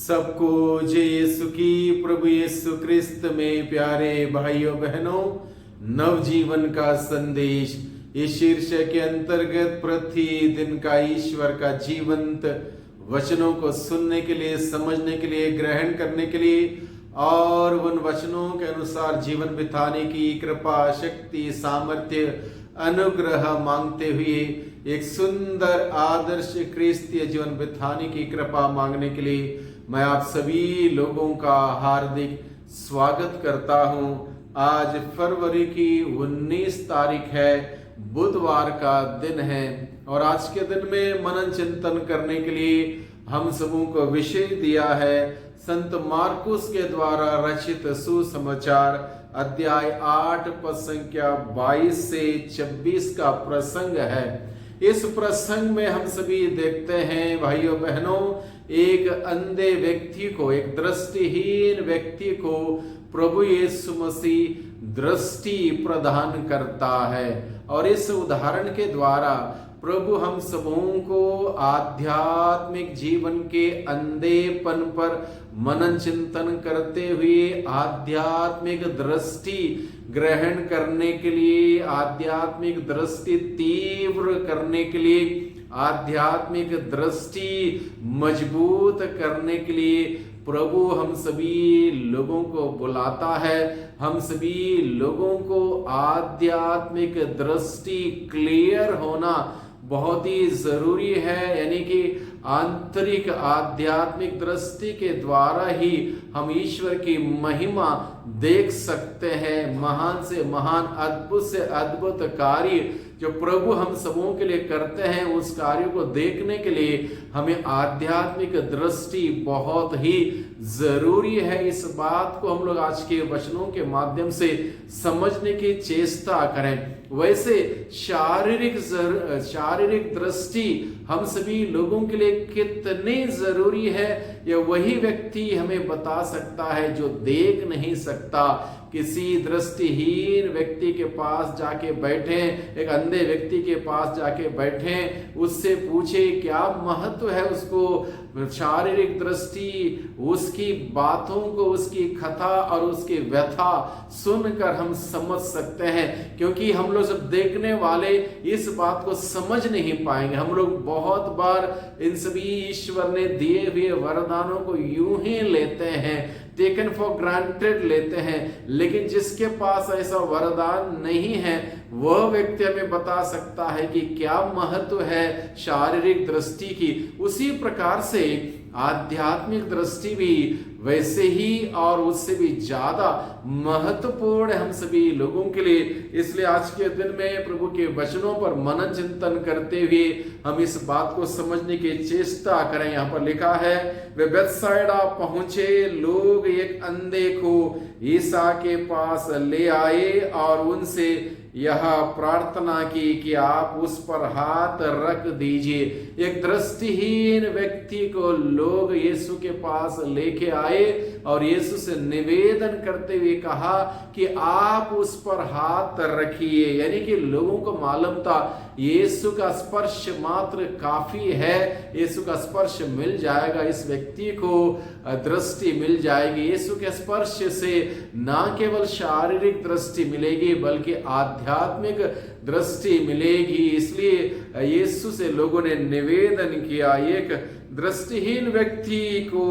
सबको जय यीशु की। प्रभु यीशु क्रिस्त में प्यारे भाइयों बहनों, नवजीवन का संदेश इस शीर्षक के अंतर्गत प्रतिदिन का ईश्वर का जीवंत वचनों को सुनने के लिए, समझने के लिए, ग्रहण करने के लिए और उन वचनों के अनुसार जीवन बिताने की कृपा, शक्ति, सामर्थ्य, अनुग्रह मांगते हुए एक सुंदर आदर्श क्रिस्तीय जीवन बिताने की कृपा मांगने के लिए मैं आप सभी लोगों का हार्दिक स्वागत करता हूं। आज फरवरी की 19 तारीख है, बुधवार का दिन है और आज के दिन में मनन चिंतन करने के लिए हम सबों को विषय दिया है संत मार्कुस के द्वारा रचित सुसमाचार अध्याय 8 पद संख्या 22 से 26 का प्रसंग है। इस प्रसंग में हम सभी देखते हैं भाइयों बहनों, एक अंधे व्यक्ति को, एक दृष्टिहीन व्यक्ति को प्रभु यीशु मसीह दृष्टि प्रदान करता है और इस उदाहरण के द्वारा प्रभु हम सबों को आध्यात्मिक जीवन के अंधेपन पर मनन चिंतन करते हुए आध्यात्मिक दृष्टि ग्रहण करने के लिए, आध्यात्मिक दृष्टि तीव्र करने के लिए, आध्यात्मिक दृष्टि मजबूत करने के लिए प्रभु हम सभी लोगों को बुलाता है। हम सभी लोगों को आध्यात्मिक दृष्टि क्लियर होना बहुत ही जरूरी है, यानी कि आंतरिक आध्यात्मिक दृष्टि के द्वारा ही हम ईश्वर की महिमा देख सकते हैं। महान से महान, अद्भुत से अद्भुत कार्य जो प्रभु हम सबों के लिए करते हैं, उस कार्य को देखने के लिए हमें आध्यात्मिक दृष्टि बहुत ही जरूरी है। इस बात को हम लोग आज के वचनों के माध्यम से समझने की चेष्टा करें। वैसे शारीरिक दृष्टि हम सभी लोगों के लिए कितनी जरूरी है, यह वही व्यक्ति हमें बता सकता है जो देख नहीं सकता। किसी दृष्टिहीन व्यक्ति के पास जाके बैठे, एक अंधे व्यक्ति के पास जाके बैठे, उससे पूछे क्या महत्व है उसको शारीरिक दृष्टि, उसकी बातों को, उसकी कथा और उसकी व्यथा सुनकर हम समझ सकते हैं। क्योंकि हम लोग सब देखने वाले इस बात को समझ नहीं पाएंगे। हम लोग बहुत बार इन सभी ईश्वर ने दिए हुए वरदानों को यूं ही लेते हैं, टेकन फॉर ग्रांटेड लेते हैं, लेकिन जिसके पास ऐसा वरदान नहीं है वह व्यक्ति हमें बता सकता है कि क्या महत्व है शारीरिक दृष्टि की। उसी प्रकार से आध्यात्मिक दृष्टि भी वैसे ही और उससे भी ज्यादा महत्वपूर्ण है हम सभी लोगों के लिए। इसलिए आज के दिन में प्रभु के वचनों पर मनन चिंतन करते हुए हम इस बात को समझने की चेष्टा करें। यहाँ पर लिखा है, वे बेथसाइदा पहुंचे, लोग एक अंधे को ईसा के पास ले आए और उनसे यह प्रार्थना की कि आप उस पर हाथ रख दीजिए। एक दृष्टिहीन व्यक्ति को लोग यीशु के पास लेके आए और यीशु से निवेदन करते हुए कहा कि आप उस पर हाथ रखिए। यानी कि लोगों को मालूम था यीशु का स्पर्श मात्र काफी है, यीशु का स्पर्श मिल जाएगा, इस व्यक्ति को दृष्टि मिल जाएगी। यीशु के स्पर्श से ना केवल शारीरिक दृष्टि मिलेगी बल्कि आध्यात्मिक दृष्टि मिलेगी। इसलिए यीशु से लोगों ने निवेदन किया। एक दृष्टिहीन व्यक्ति को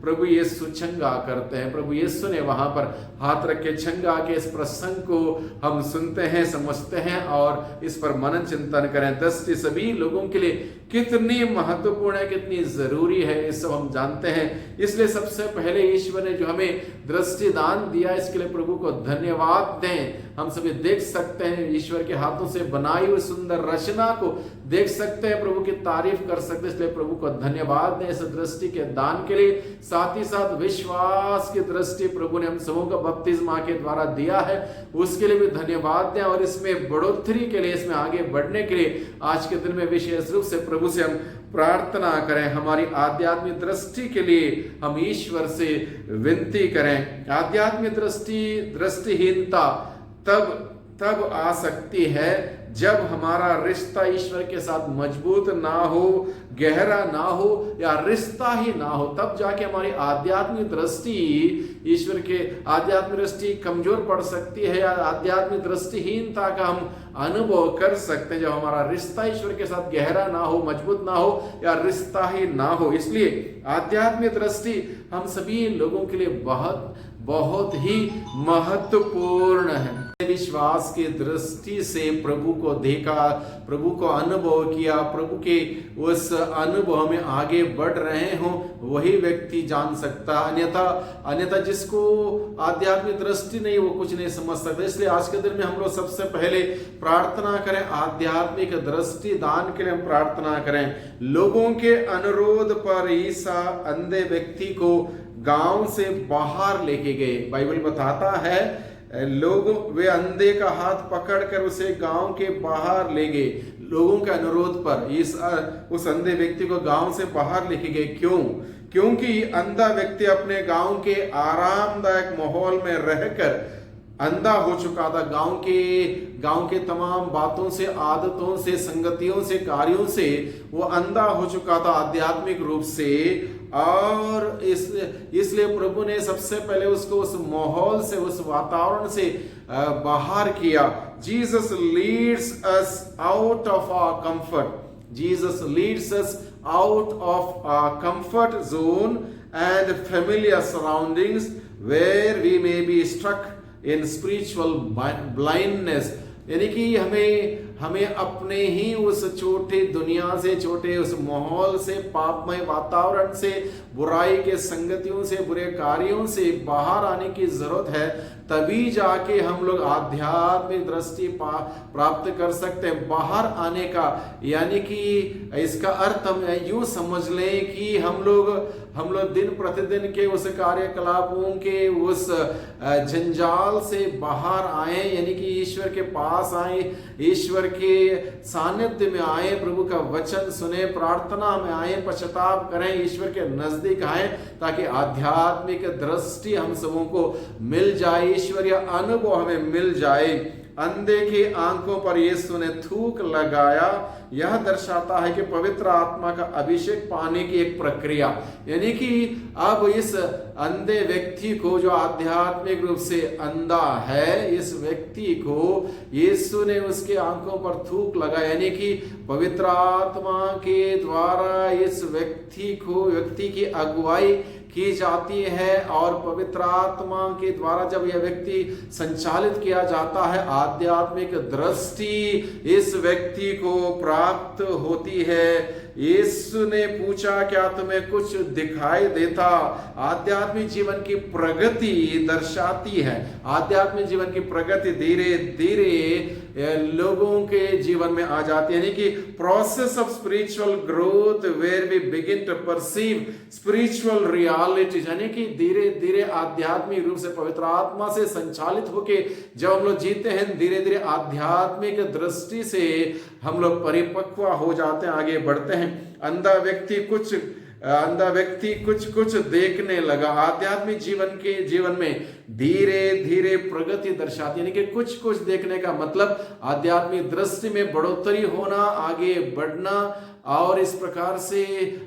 प्रभु यीशु चंगा करते हैं। प्रभु यीशु ने वहां पर हाथ रख के चंगा के इस प्रसंग को हम सुनते हैं, समझते हैं और इस पर मनन चिंतन करें। दृष्टि सभी लोगों के लिए कितनी महत्वपूर्ण है, कितनी जरूरी है, ये सब हम जानते हैं। इसलिए सबसे पहले ईश्वर ने जो हमें दृष्टि दान दिया, इसके लिए प्रभु को धन्यवाद दें। हम सभी देख सकते हैं, ईश्वर के हाथों से बनाई हुई सुंदर रचना को देख सकते हैं, प्रभु की तारीफ कर सकते हैं। इसलिए प्रभु को धन्यवाद दें इस दृष्टि के दान के लिए। साथ ही साथ विश्वास की दृष्टि प्रभु ने हम सबों को बपतिस्मा के द्वारा दिया है, उसके लिए भी धन्यवाद दें और इसमें बढ़ोतरी के लिए, इसमें आगे बढ़ने के लिए आज के दिन में विशेष रूप से प्रभु से हम प्रार्थना करें। हमारी आध्यात्मिक दृष्टि के लिए हम ईश्वर से विनती करें। आध्यात्मिक दृष्टिहीनता तब आ सकती है जब हमारा रिश्ता ईश्वर के साथ मजबूत ना हो, गहरा ना हो या रिश्ता ही ना हो, तब जाके हमारी आध्यात्मिक दृष्टि, ईश्वर के आध्यात्मिक दृष्टि कमजोर पड़ सकती है या आध्यात्मिक दृष्टिहीनता का हम अनुभव कर सकते हैं, जब हमारा रिश्ता ईश्वर के साथ गहरा ना हो, मजबूत ना हो या रिश्ता ही ना हो। इसलिए आध्यात्मिक दृष्टि हम सभी लोगों के लिए बहुत बहुत ही महत्वपूर्ण है। विश्वास की दृष्टि से प्रभु को देखा, प्रभु को अनुभव किया, प्रभु के उस अनुभव में आगे बढ़ रहे हो, वही व्यक्ति जान सकता। अन्यथा जिसको आध्यात्मिक दृष्टि नहीं, वो कुछ नहीं समझ सकता। इसलिए आज के दिन में हम लोग सबसे पहले प्रार्थना करें, आध्यात्मिक दृष्टि दान के लिए हम प्रार्थना करें। लोगों के अनुरोध पर ईसा अंधे व्यक्ति को गांव से बाहर लेके गए। बाइबल बताता है लोग वे अंधे का हाथ पकड़कर उसे गांव के बाहर ले गए। लोगों के अनुरोध पर उस अंधे व्यक्ति को गांव से बाहर लेके गए। क्यों? क्योंकि अंधा व्यक्ति अपने गांव के आरामदायक माहौल में रहकर अंधा हो चुका था। गांव के तमाम बातों से, आदतों से, संगतियों से, कार्यों से वो अंधा हो चुका था आध्यात्मिक रूप से। और इसलिए प्रभु ने सबसे पहले उसको उस माहौल से, उस वातावरण से बाहर किया। Jesus leads us out of our comfort. Jesus leads us out of our comfort zone and familiar surroundings where we may be struck in spiritual blindness. यानी कि हमें अपने ही उस छोटे दुनिया से, छोटे उस माहौल से, पापमय वातावरण से, बुराई के संगतियों से, बुरे कार्यों से बाहर आने की जरूरत है। तभी जाके हम लोग आध्यात्मिक दृष्टि प्राप्त कर सकते हैं। बाहर आने का यानी कि इसका अर्थ हम यूं समझ लें कि हम लोग दिन प्रतिदिन के उस कार्यकलापों के उस जंजाल से बाहर आए, यानी कि ईश्वर के पास आए, ईश्वर के सानिध्य में आए, प्रभु का वचन सुने, प्रार्थना में आए, पश्चाताप करें, ईश्वर के नजदीक आए, ताकि आध्यात्मिक दृष्टि हम सबों को मिल जाए, ईश्वरीय अनुभव हमें मिल जाए। अंधे की आंखों पर यीशु ने थूक लगाया। यह दर्शाता है कि पवित्र आत्मा का अभिषेक पाने की एक प्रक्रिया, यानी कि अब इस अंधे व्यक्ति को, जो आध्यात्मिक रूप से अंधा है, इस व्यक्ति को यीशु ने उसके आंखों पर थूक लगाया, यानी कि पवित्र आत्मा के द्वारा इस व्यक्ति की अगुवाई की जाती है। और पवित्र आत्मा के द्वारा जब यह व्यक्ति संचालित किया जाता है, आध्यात्मिक दृष्टि इस व्यक्ति को प्राप्त होती है। यीशु ने पूछा, क्या तुम्हें कुछ दिखाई देता? आध्यात्मिक जीवन की प्रगति दर्शाती है। आध्यात्मिक जीवन की प्रगति धीरे धीरे लोगों के जीवन में आ जाती है, यानी कि process of spiritual growth where we begin to perceive spiritual realities, यानी कि धीरे धीरे आध्यात्मिक रूप से पवित्र आत्मा से संचालित होके जब हम लोग जीते हैं, धीरे धीरे आध्यात्मिक दृष्टि से हम लोग परिपक्व हो जाते हैं, आगे बढ़ते हैं। अंधा व्यक्ति कुछ देखने लगा। आध्यात्मिक जीवन में धीरे धीरे प्रगति दर्शाती, यानी कि कुछ देखने का मतलब आध्यात्मिक दृष्टि में बढ़ोतरी होना, आगे बढ़ना, और इस प्रकार से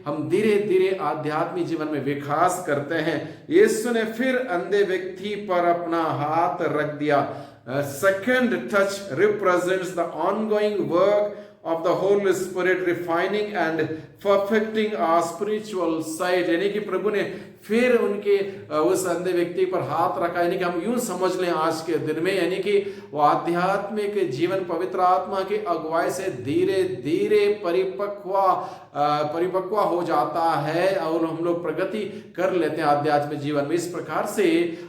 हम धीरे धीरे आध्यात्मिक जीवन में विकास करते हैं। यीशु ने फिर अंधे व्यक्ति पर अपना हाथ रख दिया। Second touch represents the ongoing work of the Holy Spirit refining and perfecting our spiritual sight, यानी कि प्रभु ने फिर उनके उस अंधे व्यक्ति पर हाथ रखा, यानी कि हम यूं समझ लें आज के दिन में, यानी कि वो आध्यात्मिक जीवन पवित्र आत्मा की अगुवाई से धीरे धीरे परिपक्व हो जाता है और हम लोग प्रगति कर लेते हैं आध्यात्मिक जीवन में। इस प्रकार से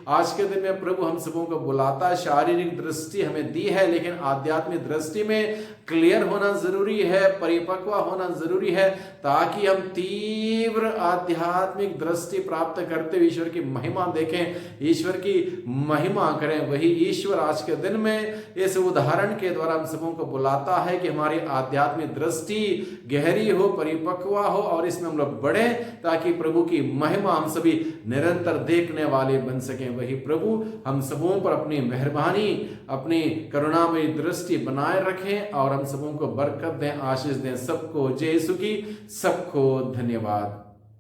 आज के दिन में प्रभु हम सबों को बुलाता है। शारीरिक दृष्टि हमें दी है, लेकिन आध्यात्मिक दृष्टि में क्लियर होना जरूरी है, परिपक्व होना जरूरी है, ताकि हम तीव्र आध्यात्मिक दृष्टि प्राप्त करते हुए ईश्वर की महिमा देखें, ईश्वर की महिमा करें। वही ईश्वर आज के दिन में इस उदाहरण के द्वारा हम सबों को बुलाता है कि हमारी आध्यात्मिक दृष्टि गहरी हो, परिपक्व परिपक्व हो और इसमें हम लोग बढ़े, ताकि प्रभु की महिमा हम सभी निरंतर देखने वाले बन सकें। वही प्रभु हम सबों पर अपनी मेहरबानी, अपनी करुणामयी दृष्टि बनाए रखें और हम सबों को बरकत दें, आशीष दें। सबको जय यीशु की, सबको धन्यवाद।